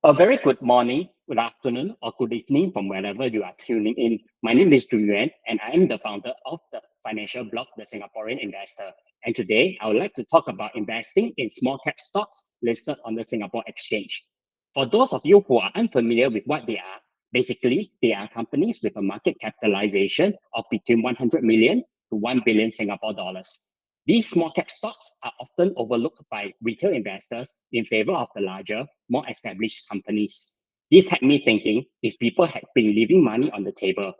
A very good morning, good afternoon, or good evening from wherever you are tuning in. My name is Julian, and I am the founder of the financial blog, The Singaporean Investor. And today, I would like to talk about investing in small cap stocks listed on the Singapore Exchange. For those of you who are unfamiliar with what they are, basically, they are companies with a market capitalization of between 100 million to 1 billion Singapore dollars. These small cap stocks are often overlooked by retail investors in favor of the larger, more established companies. This had me thinking if people had been leaving money on the table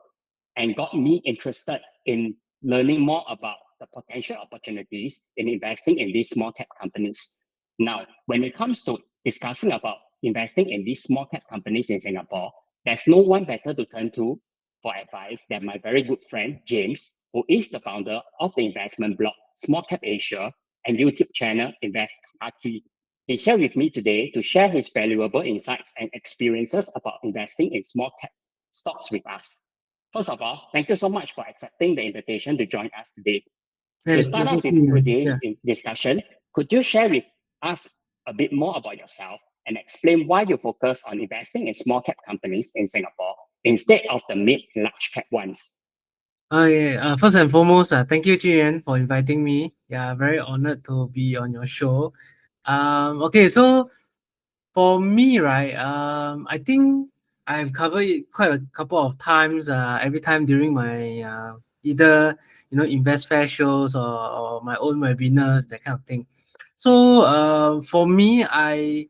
and got me interested in learning more about the potential opportunities in investing in these small cap companies. Now, when it comes to discussing about investing in these small cap companies in Singapore, there's no one better to turn to for advice than my very good friend, James, who is the founder of the investment blog SmallCapAsia and YouTube channel InvestKaki. He's here with me today to share his valuable insights and experiences about investing in small cap stocks with us. First of all, thank you so much for accepting the invitation to join us today. To start off with today's discussion, could you share with us a bit more about yourself and explain why you focus on investing in small cap companies in Singapore instead of the mid and large cap ones? First and foremost, thank you, Julian, for inviting me. Yeah, very honored to be on your show. So for me, right, I think I've covered it quite a couple of times. Every time during my either invest fair shows or my own webinars, that kind of thing. So for me, I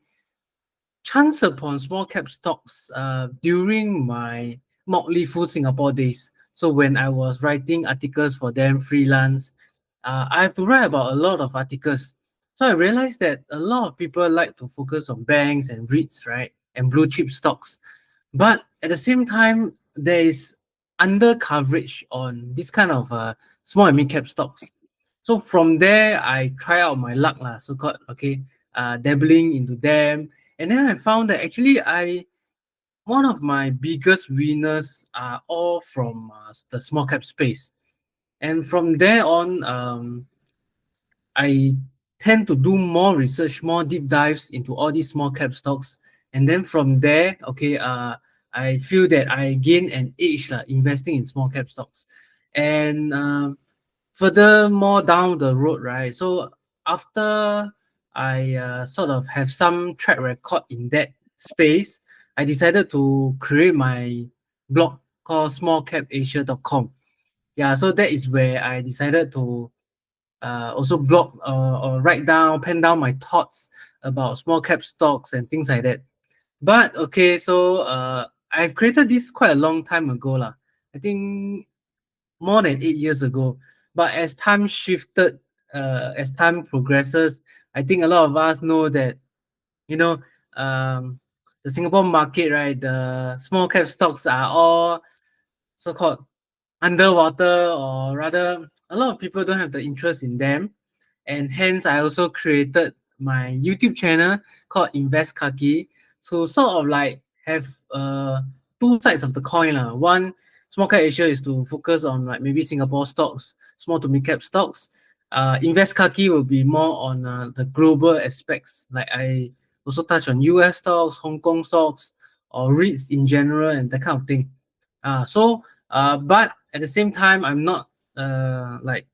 chanced upon small cap stocks during my Motley Fool Singapore days. So when I was writing articles for them freelance, I have to write about a lot of articles. So I realized that a lot of people like to focus on banks and REITs, right, and blue chip stocks. But at the same time, there is under coverage on this kind of small and mid cap stocks. So from there, I try out my luck, so-called, dabbling into them. And then I found that actually one of my biggest winners are all from the small cap space. And from there on, I tend to do more research, more deep dives into all these small cap stocks. And then from there, I feel that I gain an edge investing in small cap stocks. And furthermore down the road, right? So after I sort of have some track record in that space, I decided to create my blog called smallcapasia.com. Yeah, so that is where I decided to also blog or write down, pen down my thoughts about small cap stocks and things like that. But I've created this quite a long time ago, lah. I think more than 8 years ago. But as time shifted, as time progresses, I think a lot of us know that, the Singapore market, right, the small cap stocks are all so-called underwater, or rather, a lot of people don't have the interest in them. And hence, I also created my YouTube channel called InvestKaki. So sort of like have two sides of the coin. One, SmallCapAsia is to focus on like maybe Singapore stocks, small to mid cap stocks. InvestKaki will be more on the global aspects. Like I also touch on US stocks, Hong Kong stocks, or REITs in general and that kind of thing. But at the same time, I'm not like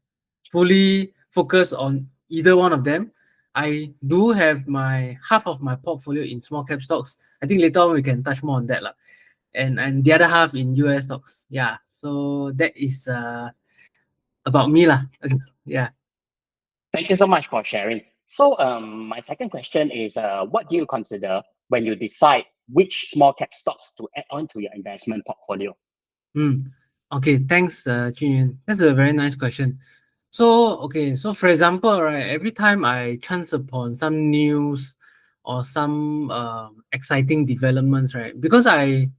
fully focused on either one of them. I do have my half of my portfolio in small cap stocks. I think later on we can touch more on that, and the other half in US stocks. Yeah, so that is about me, lah. Okay. Yeah. Thank you so much for sharing. So my second question is, what do you consider when you decide which small cap stocks to add on to your investment portfolio? Okay, thanks, Junyuan. That's a very nice question. So for example, right, every time I chance upon some news or some exciting developments, right, because I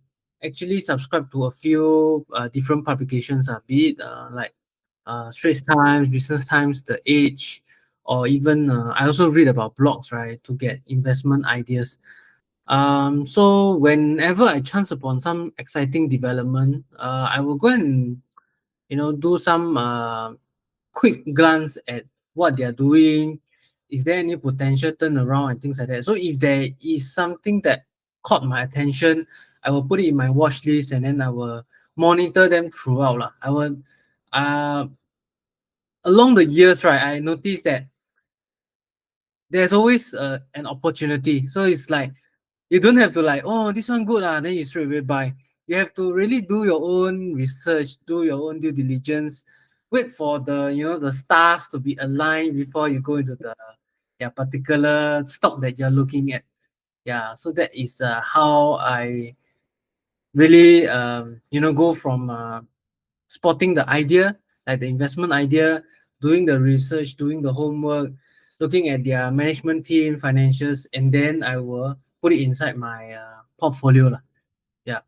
actually subscribe to a few different publications, be it like Straits Times, Business Times, The Age, or even I also read about blogs, right, to get investment ideas. So whenever I chance upon some exciting development, I will go and do some quick glance at what they are doing. Is there any potential turnaround and things like that? So if there is something that caught my attention, I will put it in my watch list and then I will monitor them throughout lah. I will uh along the years, right, I noticed that there's always an opportunity. So it's like you don't have to like, oh, this one good then you straight away buy. You have to really do your own research, do your own due diligence, wait for the the stars to be aligned before you go into the particular stock that you're looking at. Yeah, so that is how I really go from spotting the idea, like the investment idea, doing the research, doing the homework, looking at their management team, financials, and then I will put it inside my portfolio lah. Yeah.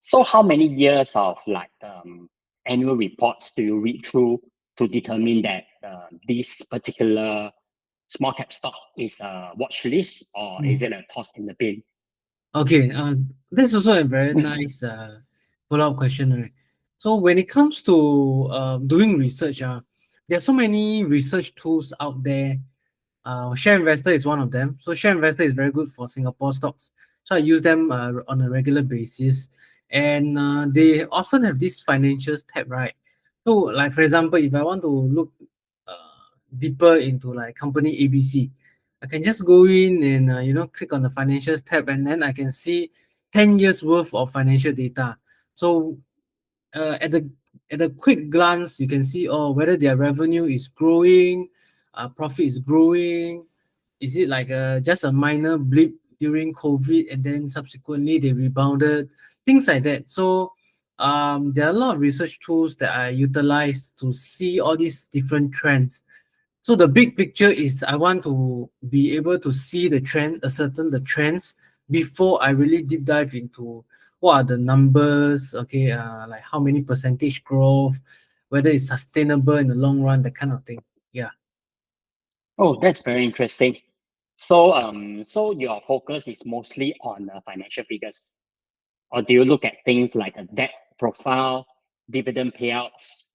So how many years of like annual reports do you read through to determine that this particular small cap stock is a watch list or is it a toss in the bin? Okay, that's also a very nice follow-up question, right? So when it comes to doing research, there are so many research tools out there. Share Investor is one of them. So Share Investor is very good for Singapore stocks. So I use them on a regular basis, and they often have this financials tab, right? So, like for example, if I want to look deeper into like company ABC, I can just go in and click on the financials tab, and then I can see 10 years worth of financial data. So at the quick glance, you can see whether their revenue is growing, profit is growing. Is it like just a minor blip during COVID and then subsequently they rebounded, things like that. So there are a lot of research tools that I utilize to see all these different trends. So the big picture is I want to be able to see the trend, ascertain the trends before I really deep dive into what are the numbers, okay, like how many percentage growth, whether it's sustainable in the long run, that kind of thing. Yeah. Oh, that's very interesting. So so your focus is mostly on financial figures, or do you look at things like a debt profile, dividend payouts,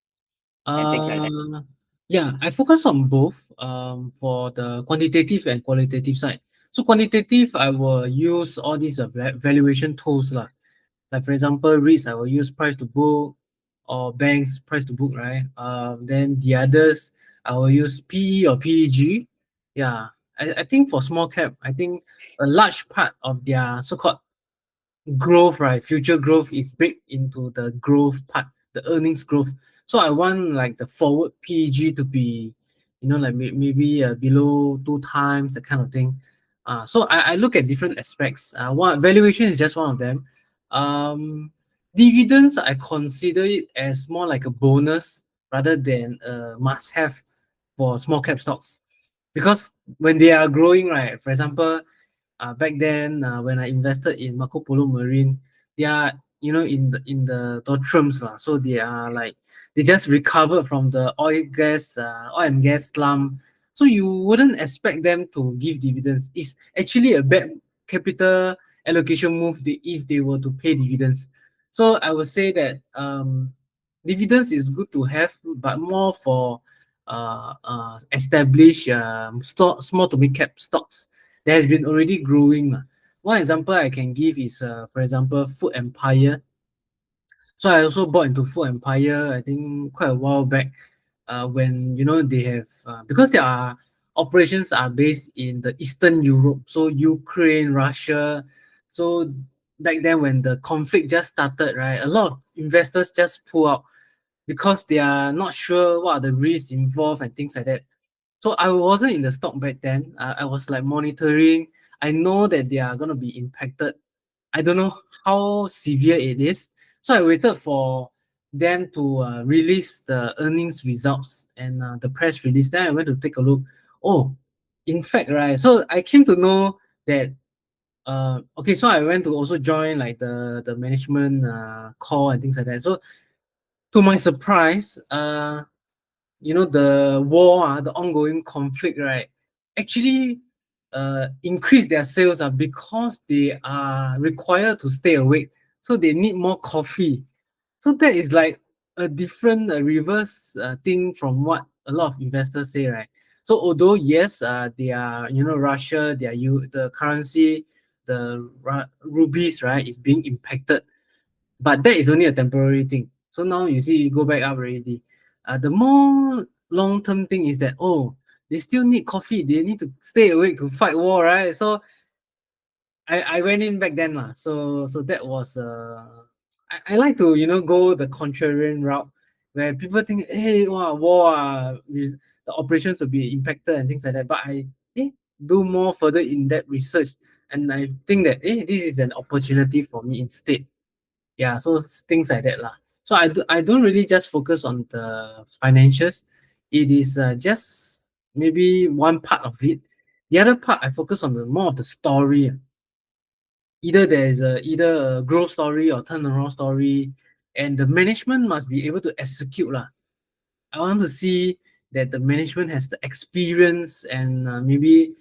and things like that? Uh, yeah, I focus on both for the quantitative and qualitative side. So quantitative, I will use all these valuation tools lah. Like for example, REITs, I will use price to book, or banks price to book, right? Then the others, I will use PE or PEG. Yeah, I think for small cap, I think a large part of their so-called growth, right? Future growth is baked into the growth part, the earnings growth. So I want like the forward PEG to be, like maybe below 2 times, that kind of thing. So I look at different aspects. One valuation is just one of them. Dividends, I consider it as more like a bonus rather than a must-have for small cap stocks, because when they are growing, right? For example, back then when I invested in Marco Polo Marine, they are in the doldrums lah. So they are like they just recovered from the oil and gas slump. So you wouldn't expect them to give dividends. It's actually a bad capital allocation move if they were to pay dividends. So I would say that dividends is good to have, but more for established small to mid cap stocks that has been already growing. One example I can give is, for example, Food Empire. So I also bought into Food Empire, I think quite a while back, when they have because their operations are based in the Eastern Europe, so Ukraine, Russia. So back then when the conflict just started, right, a lot of investors just pull out because they are not sure what are the risks involved and things like that. So I wasn't in the stock back then. I was like monitoring. I know that they are gonna be impacted. I don't know how severe it is. So I waited for them to release the earnings results and the press release. Then I went to take a look. Oh, in fact, right. So I came to know that. Okay, so I went to also join like the management call and things like that. So to my surprise, the war, the ongoing conflict, right, actually increase their sales because they are required to stay awake. So they need more coffee. So that is like a different reverse thing from what a lot of investors say, right? So although yes, they are Russia, they are the currency the rubies, right, is being impacted, but that is only a temporary thing. So now you see, you go back up already. The more long term thing is that, oh, they still need coffee. They need to stay awake to fight war, right? So I went in back then lah. So that was I like to go the contrarian route where people think, hey, wow, war, the operations will be impacted and things like that. But I do more further in depth research, and I think that this is an opportunity for me instead. Yeah, so things like that lah. So I don't really just focus on the financials. It is just maybe one part of it. The other part I focus on the more of the story. Either there is either a growth story or turnaround story, and the management must be able to execute lah. I want to see that the management has the experience and maybe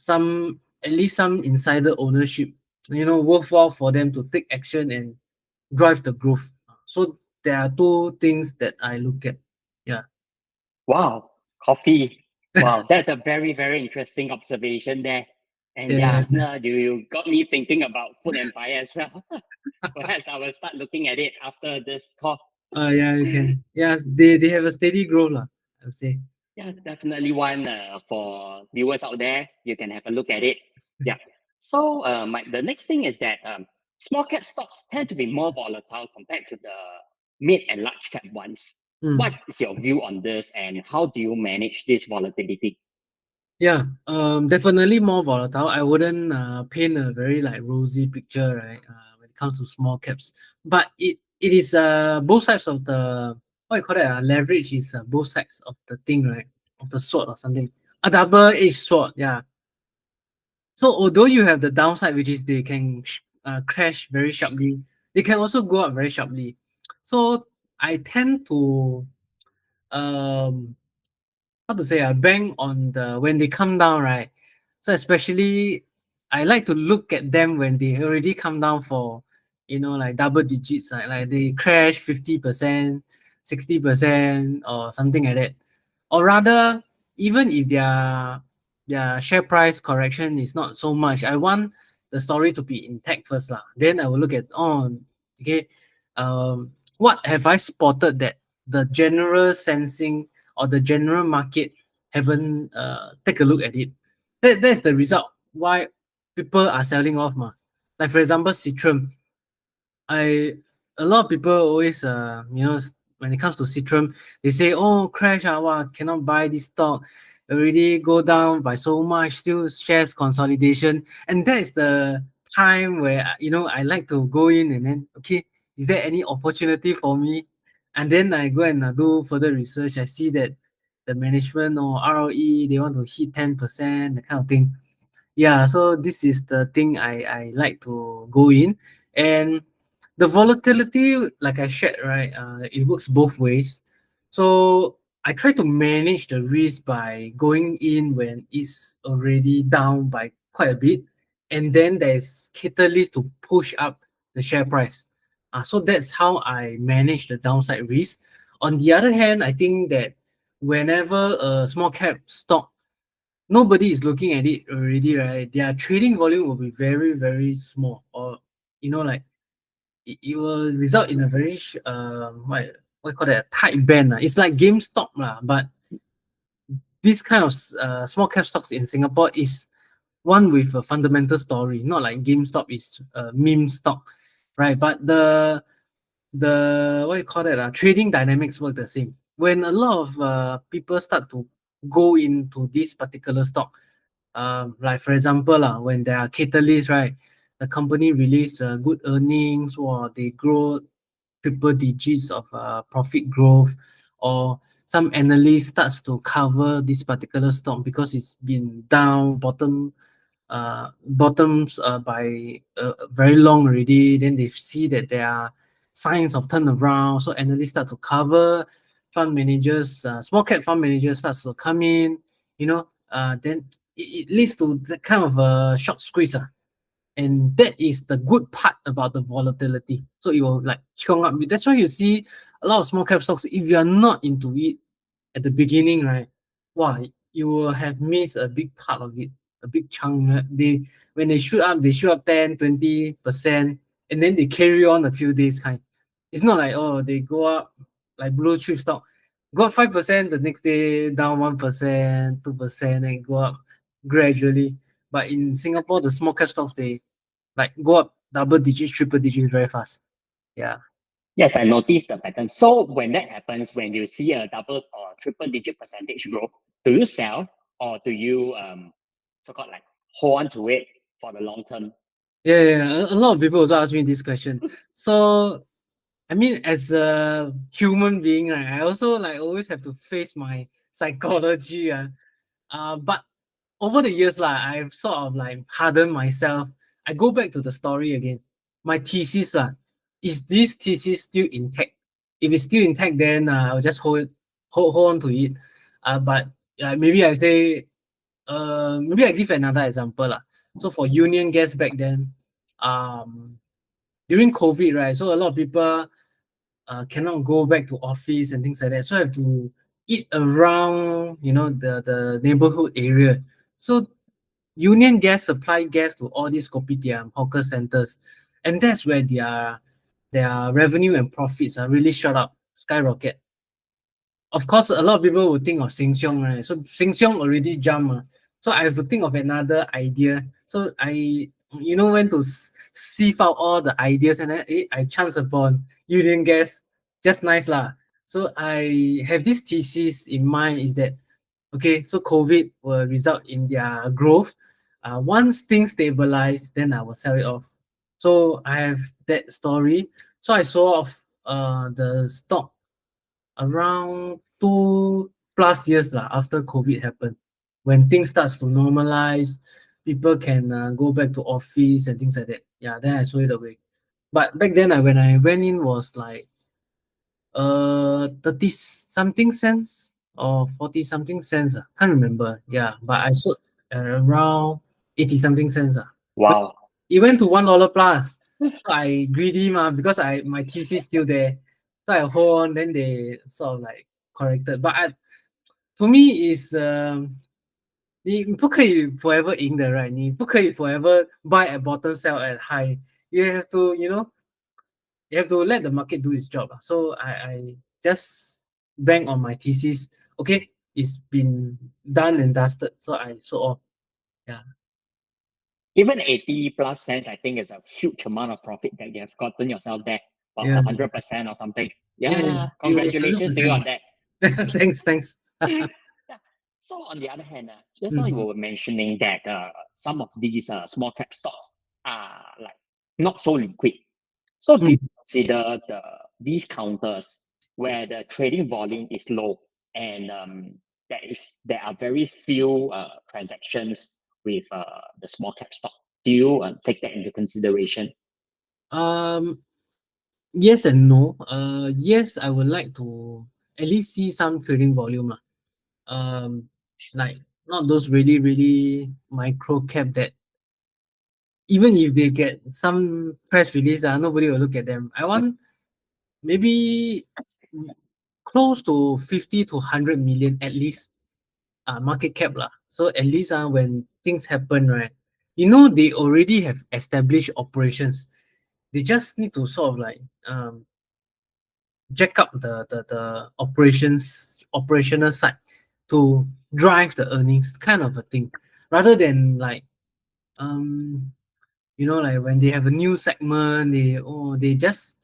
at least some insider ownership, worthwhile for them to take action and drive the growth. So there are two things that I look at. Yeah. Wow, coffee. Wow, that's a very, very interesting observation there. And Yeah. yeah, no, you got me thinking about food empire as well. Perhaps I will start looking at it after this call. Yeah, you can. Yeah, they have a steady growth lah, I would say. Yeah, definitely one for viewers out there. You can have a look at it. Yeah. So the next thing is that small cap stocks tend to be more volatile compared to the mid and large cap ones. What is your view on this, and how do you manage this volatility? Yeah, definitely more volatile. I wouldn't paint a very like rosy picture, right? When it comes to small caps, but it is both sides of the what you call that? Leverage is both sides of the thing, right? Of the sword or something. A double-edged sword, yeah. So although you have the downside, which is they can crash very sharply, they can also go up very sharply. So I tend to um how to say, bang on the when they come down, right? So especially I like to look at them when they already come down for like double digits, like they crash 50%, 60% or something like that. Or rather, even if their share price correction is not so much, I want the story to be intact first lah. Then I will look at, okay, what have I spotted that the general sensing or the general market haven't take a look at it. That's the result why people are selling off ma. Like for example, Citrum. I A lot of people always when it comes to Citrum, they say, oh, crash, wow, cannot buy this stock, already go down by so much, still shares consolidation. And that is the time where I like to go in and then, okay, is there any opportunity for me? And then I go and do further research. I see that the management or ROE, they want to hit 10%, that kind of thing. Yeah, so this is the thing I like to go in. And the volatility, like I shared, right, it works both ways. So I try to manage the risk by going in when it's already down by quite a bit, and then there's catalyst to push up the share price. So that's how I manage the downside risk. On the other hand, I think that whenever a small cap stock, nobody is looking at it already, right? Their trading volume will be very, very small, or like it will result in a very what you call that, tight band. It's like GameStop lah, but this kind of small cap stocks in Singapore is one with a fundamental story, not like GameStop is a meme stock, right? But the what you call that, trading dynamics work the same. When a lot of people start to go into this particular stock, like for example, when there are catalysts, right? The company release good earnings, or they grow triple digits of profit growth, or some analyst starts to cover this particular stock because it's been down bottoms by very long already. Then they see that there are signs of turnaround, so analysts start to cover. Fund managers, small cap fund managers starts to come in, then it leads to that kind of a short squeeze. And that is the good part about the volatility. So it will like chung up. That's why you see a lot of small cap stocks. If you are not into it at the beginning, right? Wow, you will have missed a big part of it, a big chunk. They when they shoot up 10-20%, and then they carry on a few days kind. It's not like, oh, they go up like blue chip stock, go up 5%, the next day down 1%, 2%, and go up gradually. But in Singapore, the small cap stocks, they like go up double digits, triple digits very fast. Yeah. Yes, I noticed the pattern. So when that happens, when you see a double or triple digit percentage growth, do you sell or do you so-called like hold on to it for the long term? Yeah. A lot of people also ask me this question. So I mean, as a human being, right, I also like always have to face my psychology. But over the years, like I've sort of like hardened myself. I go back to the story again. My thesis, is this thesis still intact? If it's still intact, then I'll just hold on to it. But maybe I say, maybe I give another example, lah. So for Union Gas back then, um, during COVID, right? So a lot of people cannot go back to office and things like that. So I have to eat around, the neighborhood area. So Union Gas supply gas to all these kopitiam hawker centers, and that's where their revenue and profits are really shot up, skyrocket. Of course, a lot of people would think of Sheng Siong, right? So Sheng Siong already jumped. So I have to think of another idea. So I, went to sieve out all the ideas, and then I chance upon Union Gas. Just nice lah. So I have this thesis in mind is that, okay, so COVID will result in their growth. Once things stabilize, then I will sell it off. So I have that story. So I sold off the stock around 2+ years after COVID happened. When things starts to normalize, people can go back to office and things like that. Yeah, then I sold it away. But back then, when I went in was like 30 something cents or 40 something cents. Can't remember. Yeah, but I sold around 80 something cents. But Wow. it went to $1 plus. So I greedy because my TC still there. So I hold on, then they sort of like corrected. But to me is 你不可以 forever 赢的 right? 你不可以 forever buy at bottom, sell at high. You have to, you have to let the market do its job. So I just bang on my thesis. Okay, it's been done and dusted. So I sold off. Yeah. Even 80 plus cents, I think is a huge amount of profit that you have gotten yourself there, about Yeah. 100% or something. Yeah. Yeah, It was congratulations to you on that. 100%. Thanks. Yeah. So on the other hand, just now you Mhm. were mentioning that some of these small cap stocks are like not so liquid. So do you Mm. consider these counters where the trading volume is low and there are very few transactions with the small cap stock? Do you take that into consideration? Um, yes and no. Yes, I would like to at least see some trading volume. Like not those really, really micro cap that even if they get some press release, nobody will look at them. I want maybe close to 50 to 100 million at least market cap lah. So at least when things happen, right, they already have established operations. They just need to sort of like jack up the operational side to drive the earnings kind of a thing, rather than like um like when they have a new segment, they just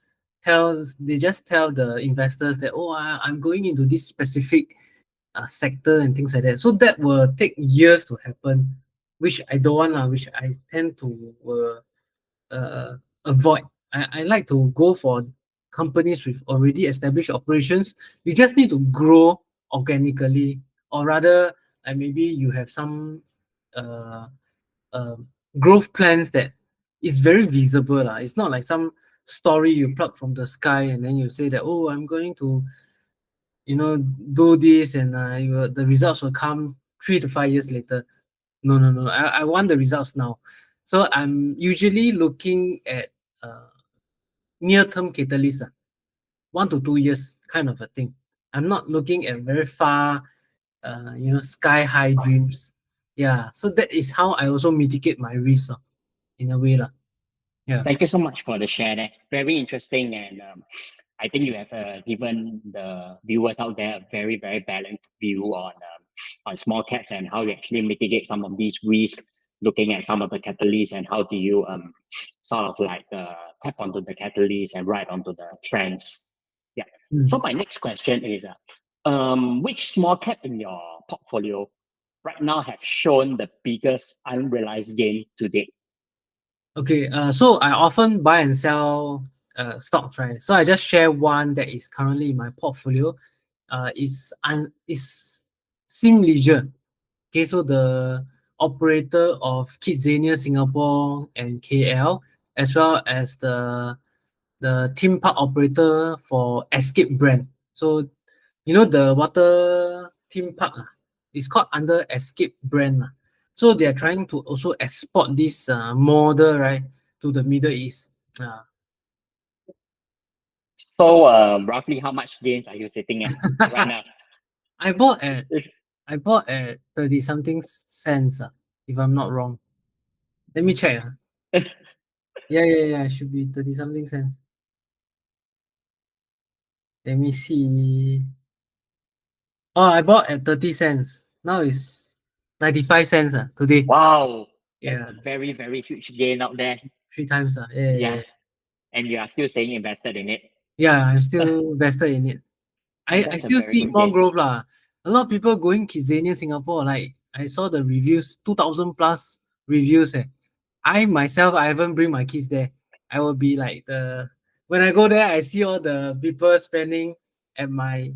tell the investors that, oh, I'm going into this specific sector and things like that. So that will take years to happen, which I don't want, which I tend to avoid. I like to go for companies with already established operations. You just need to grow organically, or rather, like maybe you have some uh, uh, growth plans that is very visible. It's not like some story you pluck from the sky and then you say that, oh, I'm going to do this, and the results will come 3 to 5 years later. No. I want the results now. So I'm usually looking at near-term catalyst, 1 to 2 years kind of a thing. I'm not looking at very far, sky high dreams. Yeah, so that is how I also mitigate my risk in a way lah. Yeah. Thank you so much for the share there. Very interesting, and I think you have given the viewers out there a very, very balanced view on small caps and how you actually mitigate some of these risks. Looking at some of the catalysts and how do you sort of like tap onto the catalysts and ride onto the trends. Yeah. So Mm. my next question is, which small cap in your portfolio right now have shown the biggest unrealized gain to date? Okay, so I often buy and sell stocks, right? So I just share one that is currently in my portfolio. Is Sim Leisure. Okay, so the operator of Kidzania Singapore and KL, as well as the theme park operator for Escape brand. So you know the water theme park, it's called under Escape brand. So they are trying to also export this model, right, to the Middle East. So roughly how much gains are you sitting at right now? I bought at I bought at 30 something cents, if I'm not wrong. Let me check. Yeah, yeah, yeah, it should be 30 something cents. Let me see. Oh, I bought at 30 cents. Now it's 95 cents today. Wow, that's Yeah, a very, very huge gain out there. three times. Yeah, yeah, Yeah, yeah. and you are still staying invested in it. Yeah, I'm still invested in it. I That's a still very see good more gain. growth lah. A lot of people going Kidzania Singapore. Like I saw the reviews, 2,000 plus reviews. I myself, I haven't bring my kids there. I will be like when I go there, I see all the people spending at my,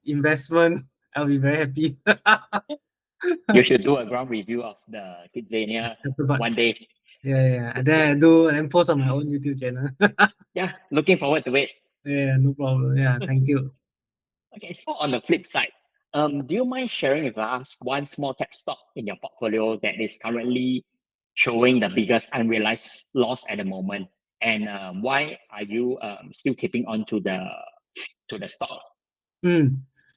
investment. I'll be very happy. You should do a ground review of the Kidzania But one day. yeah, yeah. And then I do and then post on my own YouTube channel. Yeah, looking forward to it. Yeah, no problem. Yeah, thank you. Okay, so on the flip side, do you mind sharing with us one small cap stock in your portfolio that is currently showing the biggest unrealized loss at the moment, and why are you still keeping on to the stock?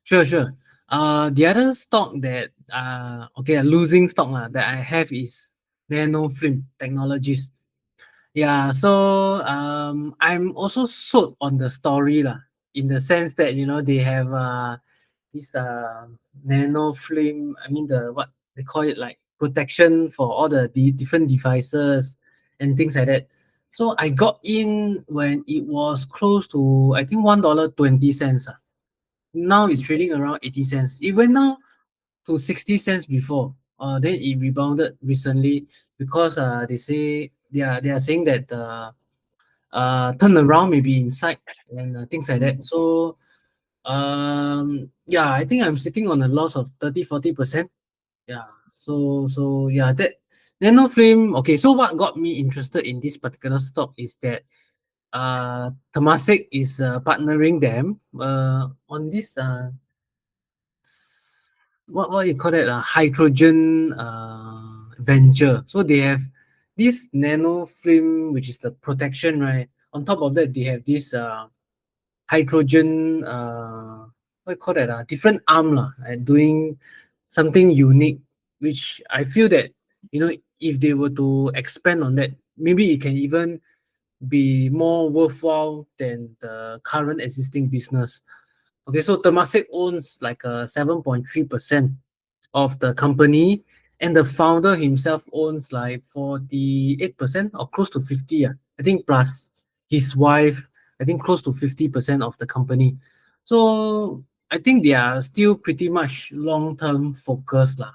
Sure, sure. The other stock that okay, a losing stock that I have is Nanofilm Technologies. Yeah, so I'm also sold on the story in the sense that they have this nanofilm. I mean the what they call it, like protection for all the different devices and things like that. So I got in when it was close to, I think, $1.20. Now it's trading around 80 cents. It went down to 60 cents before. Then it rebounded recently because they are saying that the turnaround may be in sight and things like that. So yeah, I think I'm sitting on a loss of 30-40%. Yeah. So yeah, that Nano Flame. Okay, so what got me interested in this particular stock is that Temasek is partnering them on this what you call that, hydrogen venture. So they have this nano film, which is the protection, right? On top of that, they have this hydrogen what you call that, different arm and doing something unique, which I feel that if they were to expand on that, maybe it can even be more worthwhile than the current existing business. Okay, so Temasek owns like 7.3% of the company, and the founder himself owns like 48% or close to 50. I think plus his wife, I think close to 50% of the company. So I think they are still pretty much long-term focused lah.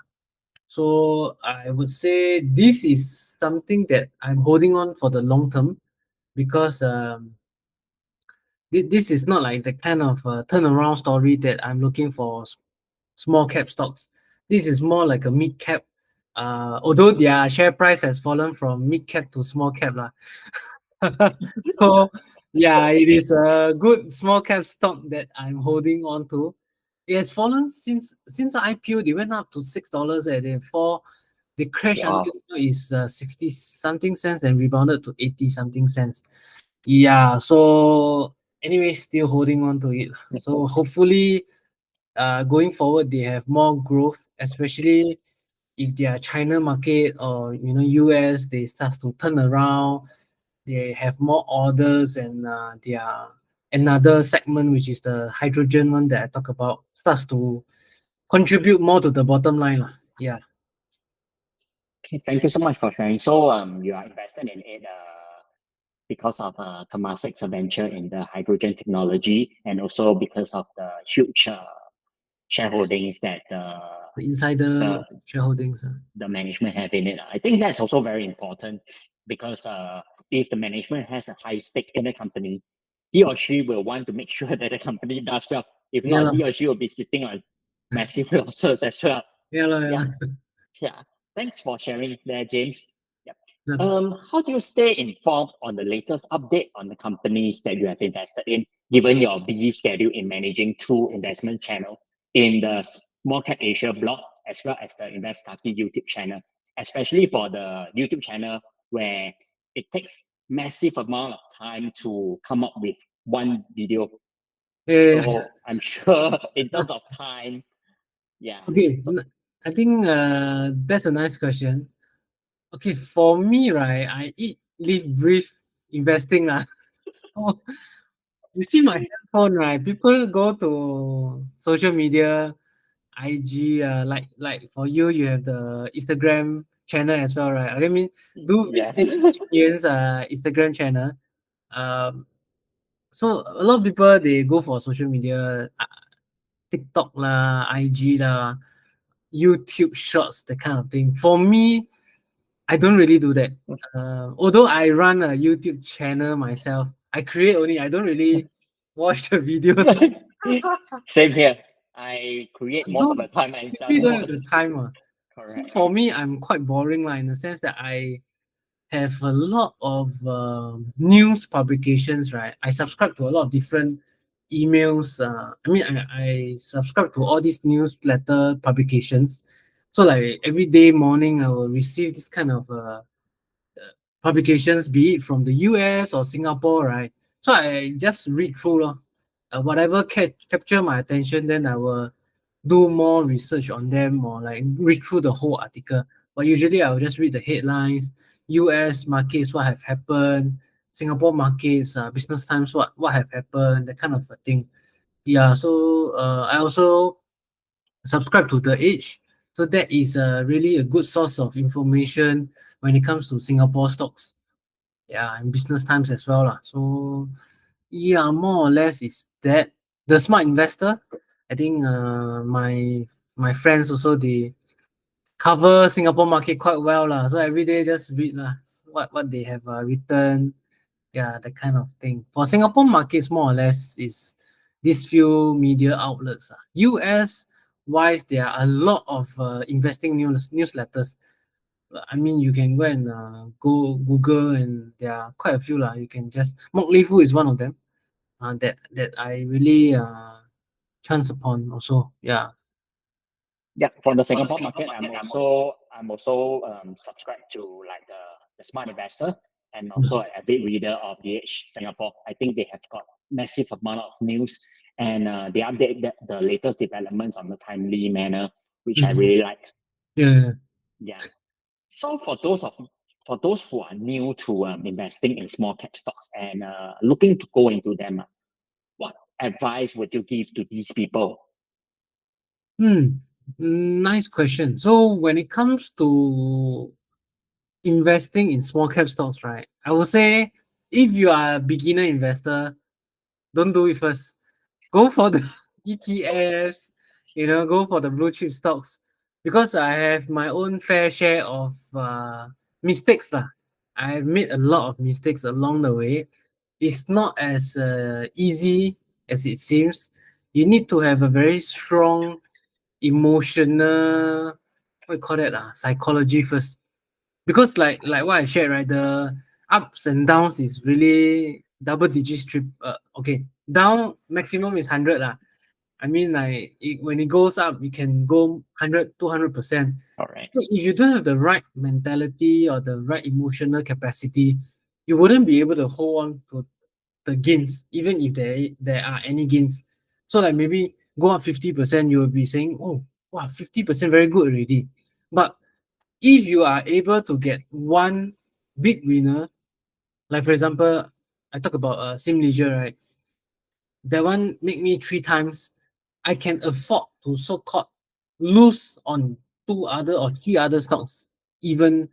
So I would say this is something that I'm holding on for the long term because this is not like the kind of turnaround story that I'm looking for small cap stocks. This is more like a mid cap. Although their share price has fallen from mid cap to small cap lah. So yeah, it is a good small cap stock that I'm holding on to. It has fallen since the IPO. They went up to $6 and then they crashed Wow. until now is 60 something cents and rebounded to 80 something cents. Yeah, so anyway, still holding on to it. So hopefully going forward they have more growth, especially if their China market or US, they start to turn around, they have more orders, and their another segment, which is the hydrogen one that I talk about, starts to contribute more to the bottom line lah. Yeah. Okay, thank you so much for sharing. So you are invested in it because of Temasek's venture in the hydrogen technology, and also because of the huge shareholdings that The insider the shareholdings. the management have in it. I think that's also very important because if the management has a high stake in the company, he or she will want to make sure that the company does well. If Yeah, not, lah. he or she will be sitting on massive losses as well. Yeah, lah, yeah, Yeah, lah. yeah. Thanks for sharing there, James. Yep. Yeah. How do you stay informed on the latest updates on the companies that you have invested in, given your busy schedule in managing two investment channel in the Small Cap Asia blog as well as the Invest Taki YouTube channel, especially for the YouTube channel where it takes massive amount of time to come up with one video. Yeah, yeah. So I'm sure in terms of time, yeah. Okay, So I think that's a nice question. Okay, for me, right, I eat, live, breathe investing lah. So you see my handphone, right? People go to social media, IG, like for you, you have the Instagram channel as well, right? I mean, do yeah. visit Julian's Instagram channel. Um, so a lot of people they go for social media, TikTok lah, IG lah, YouTube Shorts, that kind of thing. For me, I don't really do that. Although I run a YouTube channel myself, I create only. I don't really watch the videos. Same here. I create I most of don't the time and really seldom don't have watch. the time. So Correct. for me, I'm quite boring in the sense that I have a lot of news publications, right? I subscribe to a lot of different emails. I subscribe to all these newsletter publications. So like every day morning, I will receive this kind of publications, be it from the US or Singapore, right? So I just read through whatever capture my attention, then I will do more research on them or like read through the whole article. But usually I will just read the headlines, US markets, what have happened, Singapore markets, business times, what have happened, that kind of a thing. Yeah, so I also subscribe to The Edge. So that is really a good source of information when it comes to Singapore stocks. Yeah, and business times as well lah. So yeah, more or less is that. The Smart Investor, I think my friends also, they cover Singapore market quite well lah. So every day just read lah what they have written, yeah, that kind of thing. For Singapore markets, more or less is these few media outlets. US wise, there are a lot of investing newsletters. I mean, you can go and go Google, and there are quite a few lah. You can just Mok Fu is one of them. That I really chance upon also. Yeah. Yeah, for the Singapore market, I'm also subscribed to like the Smart Investor and also a big reader of the Edge Singapore. I think they have got massive amount of news and they update the latest developments on a timely manner, which I Mhm. really like. Yeah. Yeah. So for those who are new to investing in small cap stocks and looking to go into them, what advice would you give to these people? Hmm. Nice question. So when it comes to investing in small cap stocks, right? I would say if you are a beginner investor, don't do it first. Go for the ETFs, go for the blue chip stocks, because I have my own fair share of mistakes lah. I've made a lot of mistakes along the way. It's not as easy as it seems. You need to have a very strong emotional, what you call that, psychology first, because like what I shared, right, the ups and downs is really double digits trip. Okay, down maximum is 100 lah. I mean, like when it goes up, it can go 100, 200%. All right. So if you don't have the right mentality or the right emotional capacity, you wouldn't be able to hold on to the gains, even if there are any gains. So like maybe go up 50%, you will be saying, oh wow, 50% very good already. But if you are able to get one big winner, like for example, I talk about sim leisure, right? That one make me 3 times. I can afford to so-called lose on two other or three other stocks, even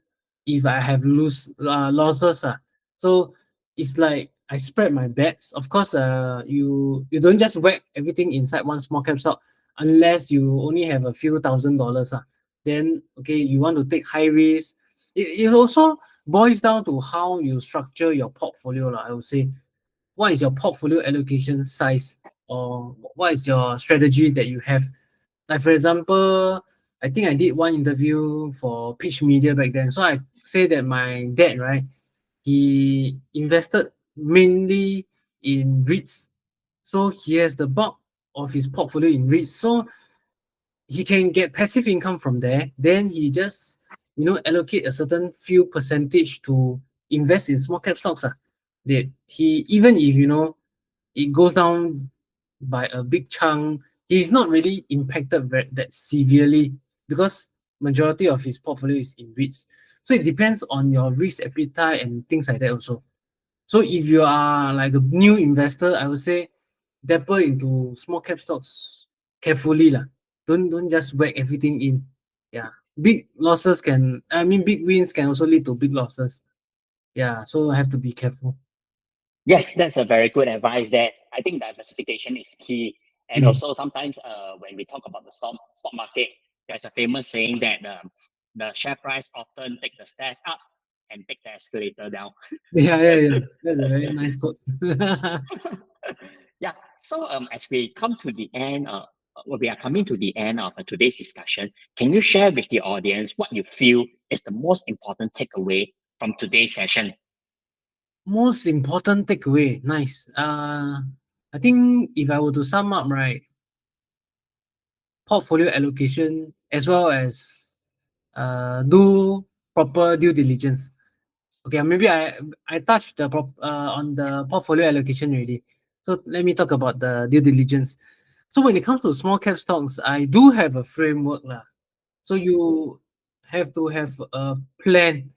if I have losses. So it's like I spread my bets. Of course, you don't just whack everything inside one small cap stock unless you only have a few $1,000. Then okay, you want to take high risk. It also boils down to how you structure your portfolio. I would say what is your portfolio allocation size or what is your strategy that you have. Like for example, I think I did one interview for Pitch Media back then. So I say that my dad, right, he invested mainly in REITs. So he has the bulk of his portfolio in REITs. So he can get passive income from there. Then he just, allocate a certain few percentage to invest in small cap stocks. That he, even if, it goes down by a big chunk, he's not really impacted that severely because majority of his portfolio is in REITs. So it depends on your risk appetite and things like that also. So if you are like a new investor, I would say dabble into small cap stocks carefully lah. Don't just whack everything in. Yeah, big losses can. I mean, big wins can also lead to big losses. Yeah, so I have to be careful. Yes, that's a very good advice there. I think diversification is key. And Mm. also sometimes when we talk about the stock market, there's a famous saying that the share price often take the stairs up and take the escalator down. Yeah, yeah, yeah. That's a very nice quote. Yeah. So as we come to the end, we are coming to the end of today's discussion. Can you share with the audience what you feel is the most important takeaway from today's session? Most important takeaway. Nice. I think if I were to sum up, right, portfolio allocation as well as do proper due diligence. Okay, maybe I touched on the portfolio allocation already. So let me talk about the due diligence. So when it comes to small cap stocks, I do have a framework lah. So you have to have a plan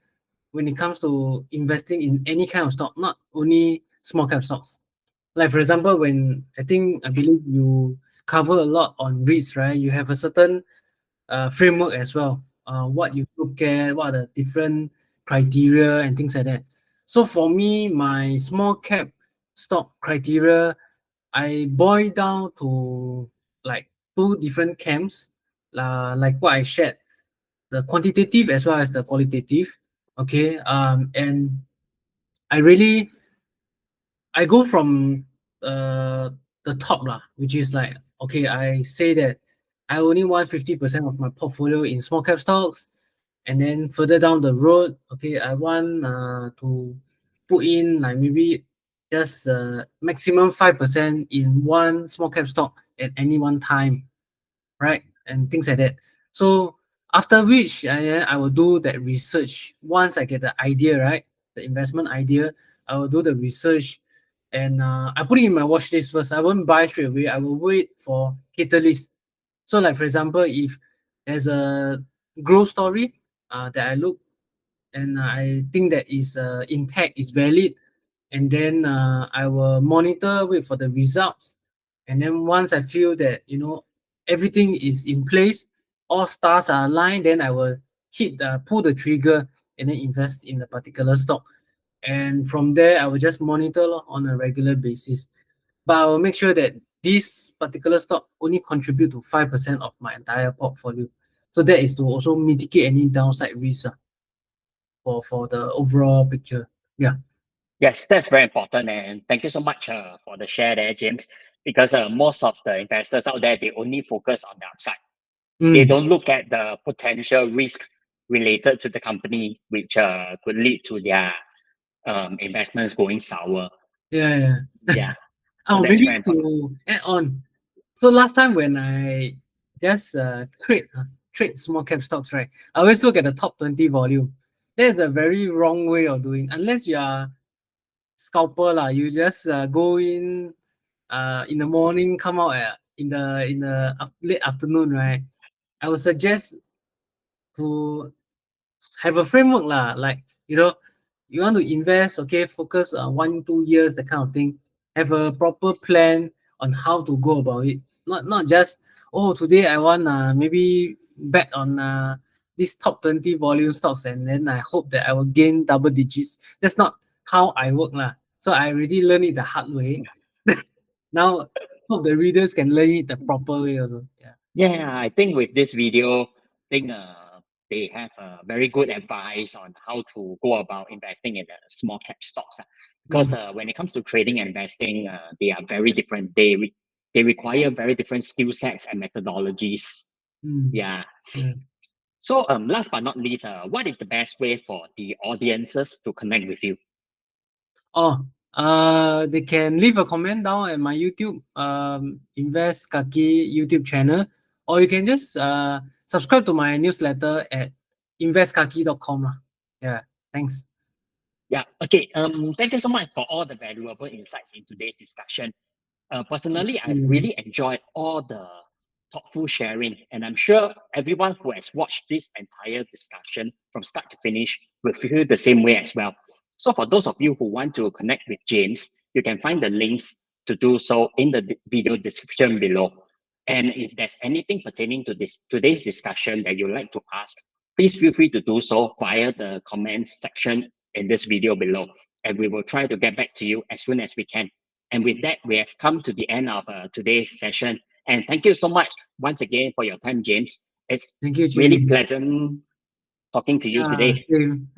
when it comes to investing in any kind of stock, not only small cap stocks. Like for example, when I believe you cover a lot on REITs, right? You have a certain framework as well. What you look at, what are the different criteria and things like that. So for me, my small cap stock criteria, I boil down to like two different camps, like what I shared, the quantitative as well as the qualitative. Okay, and I really I go from uh the top lah, which is like okay, I say that I only want 50% of my portfolio in small cap stocks, and then further down the road, okay, I want to put in like maybe just maximum 5% in one small cap stock at any one time, right? And things like that. So after which I will do that research. Once I get the idea, right, the investment idea, I will do the research and I put it in my watch list first. I won't buy straight away. I will wait for catalyst. So like for example, if there's a growth story that I look and I think that is intact, is valid, and then I will monitor, wait for the results, and then once I feel that everything is in place, all stars are aligned, then I will pull the trigger and then invest in a particular stock, and from there I will just monitor lor on a regular basis, but I will make sure that this particular stock only contribute to 5% of my entire portfolio. So that is to also mitigate any downside risk for the overall picture. Yeah. Yes, that's very important. And thank you so much for the share there, James. Because most of the investors out there, they only focus on the upside. They Mm. don't look at the potential risk related to the company, which could lead to their investments going sour. Yeah, yeah. Yeah, so Oh, that's maybe very important. to add on. So last time when I just trade small cap stocks, right? I always look at the top 20 volume. That's a very wrong way of doing. Unless you are scalper lah, you just go in the morning, come out in the late afternoon, right? I would suggest to have a framework lah. Like, you want to invest, okay, focus on 1-2 years, that kind of thing. Have a proper plan on how to go about it. Not just, oh, today I want maybe bet on this top 20 volume stocks, and then I hope that I will gain double digits. That's not how I work lah. So I already learned it the hard way. Now hope the readers can learn it the proper way also. Yeah. Yeah, I think with this video, they have very good advice on how to go about investing in small cap stocks. Because Mm, when it comes to trading and investing, they are very different. They require very different skill sets and methodologies. mm, Yeah. yeah. So last but not least, what is the best way for the audiences to connect with you? Oh, they can leave a comment down at my YouTube, Invest Kaki YouTube channel, or you can just subscribe to my newsletter at investkaki.com lah. Yeah, thanks. Yeah. Okay. Thank you so much for all the valuable insights in today's discussion. Personally, I Mm, really enjoyed all the thoughtful sharing, and I'm sure everyone who has watched this entire discussion from start to finish will feel the same way as well. So, for those of you who want to connect with James, you can find the links to do so in the video description below. And if there's anything pertaining to this today's discussion that you'd like to ask, please feel free to do so via the comments section in this video below, and we will try to get back to you as soon as we can. And with that, we have come to the end of today's session. And thank you so much once again for your time, James. It's thank you, really Jun. pleasant talking to you Yeah, today. same.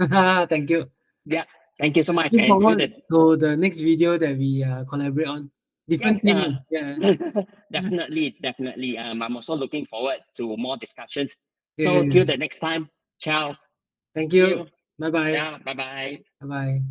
Thank you. Yeah, thank you so much. Look And till forward the to the next video that we collaborate on. Different yes, team. Yeah. definitely. I'm also looking forward to more discussions. So till Okay. the next time, ciao. Thank See you. you. Bye bye. Yeah, bye bye. Bye bye.